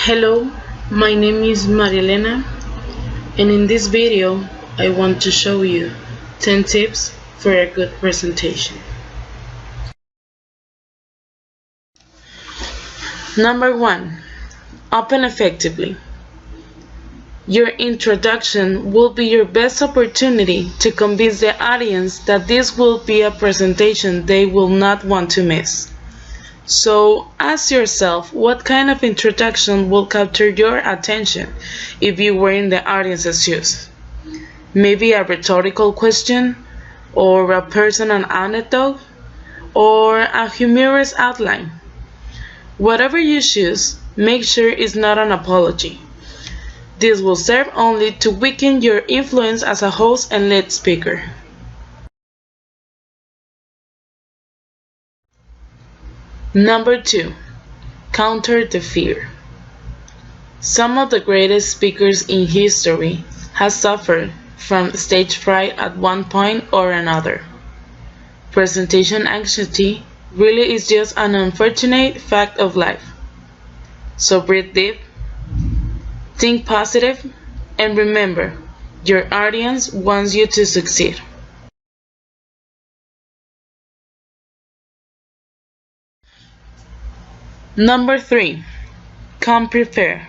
Hello, my name is Marielena, and in this video I want to show you 10 tips for a good presentation. Number 1. Open effectively. Your introduction will be your best opportunity to convince the audience that this will be a presentation they will not want to miss. So ask yourself what kind of introduction will capture your attention if you were in the audience's shoes. Maybe a rhetorical question, or a personal anecdote, or a humorous outline. Whatever you choose, make sure it's not an apology. This will serve only to weaken your influence as a host and lead speaker. Number 2. Counter the fear. Some of the greatest speakers in history have suffered from stage fright at one point or another. Presentation anxiety really is just an unfortunate fact of life. So breathe deep, think positive, and remember, your audience wants you to succeed. Number 3. Come prepared.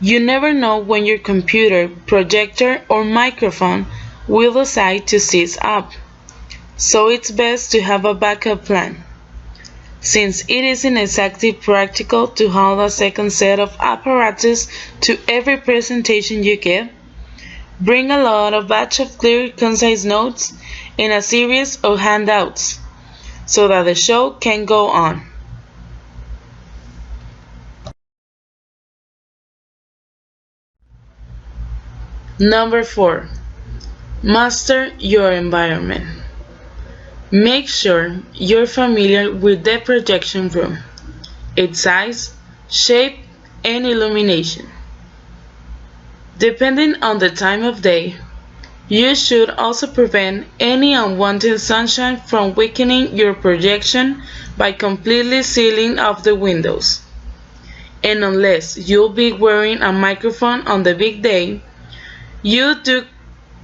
You never know when your computer, projector, or microphone will decide to seize up, so it's best to have a backup plan. Since it isn't exactly practical to hold a second set of apparatus to every presentation you give, bring a batch of clear, concise notes and a series of handouts so that the show can go on. Number 4. Master your environment. Make sure you're familiar with the projection room, its size, shape, and illumination. Depending on the time of day, you should also prevent any unwanted sunshine from weakening your projection by completely sealing off the windows. And unless you'll be wearing a microphone on the big day, you do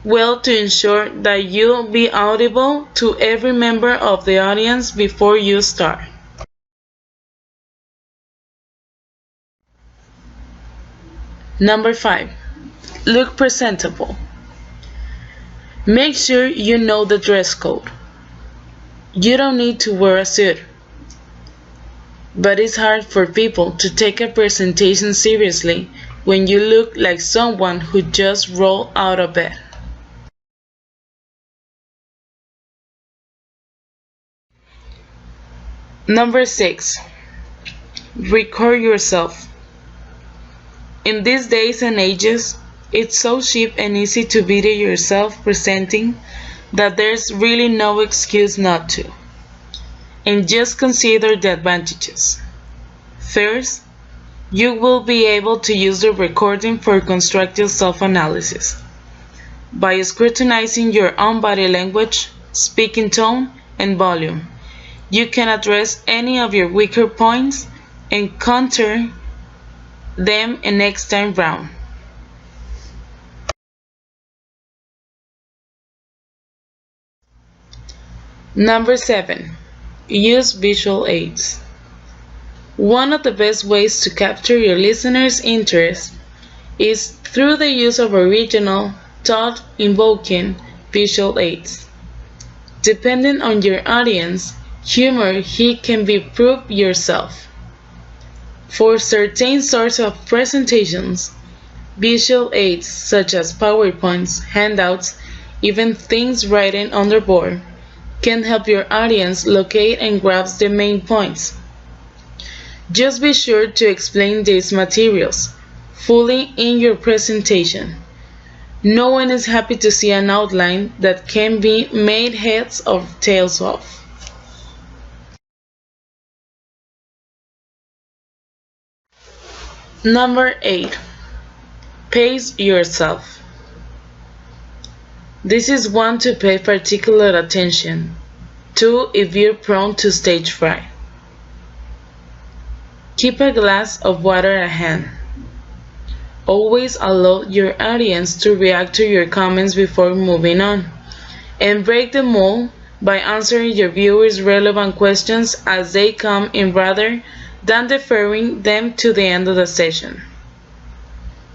well to ensure that you'll be audible to every member of the audience before you start. Number 5. Look presentable. Make sure you know the dress code. You don't need to wear a suit, but it's hard for people to take a presentation seriously when you look like someone who just rolled out of bed. Number 6. Record yourself. In these days and ages, it's so cheap and easy to video yourself presenting that there's really no excuse not to. And just consider the advantages. First, you will be able to use the recording for constructive self-analysis. By scrutinizing your own body language, speaking tone, and volume, you can address any of your weaker points and counter them next time round. Number 7. Use visual aids. One of the best ways to capture your listeners' interest is through the use of original, thought-invoking visual aids. Depending on your audience, humor can be proved yourself. For certain sorts of presentations, visual aids such as PowerPoints, handouts, even things written on the board, can help your audience locate and grasp the main points. Just be sure to explain these materials fully in your presentation. No one is happy to see an outline that can be made heads or tails of. Number 8. Pace yourself. This is one to pay particular attention to if you're prone to stage fright. Keep a glass of water at hand. Always allow your audience to react to your comments before moving on. And break the mold by answering your viewers' relevant questions as they come in rather than deferring them to the end of the session.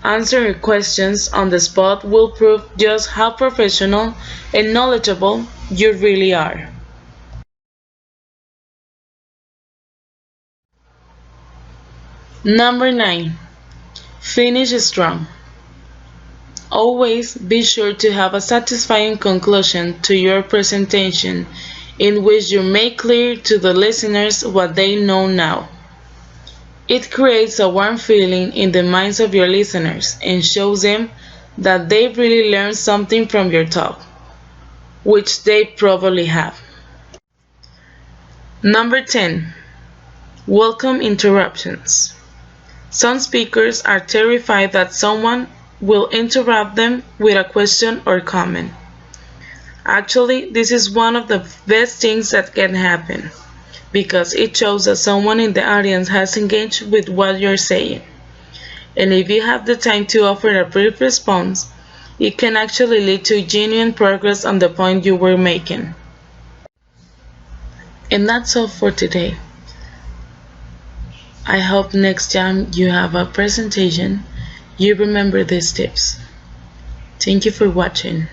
Answering questions on the spot will prove just how professional and knowledgeable you really are. Number 9. Finish strong. Always be sure to have a satisfying conclusion to your presentation in which you make clear to the listeners what they know now. It creates a warm feeling in the minds of your listeners and shows them that they really learned something from your talk, which they probably have. Number 10. Welcome interruptions. Some speakers are terrified that someone will interrupt them with a question or comment. Actually, this is one of the best things that can happen, because it shows that someone in the audience has engaged with what you're saying. And if you have the time to offer a brief response, it can actually lead to genuine progress on the point you were making. And that's all for today. I hope next time you have a presentation, you remember these tips. Thank you for watching.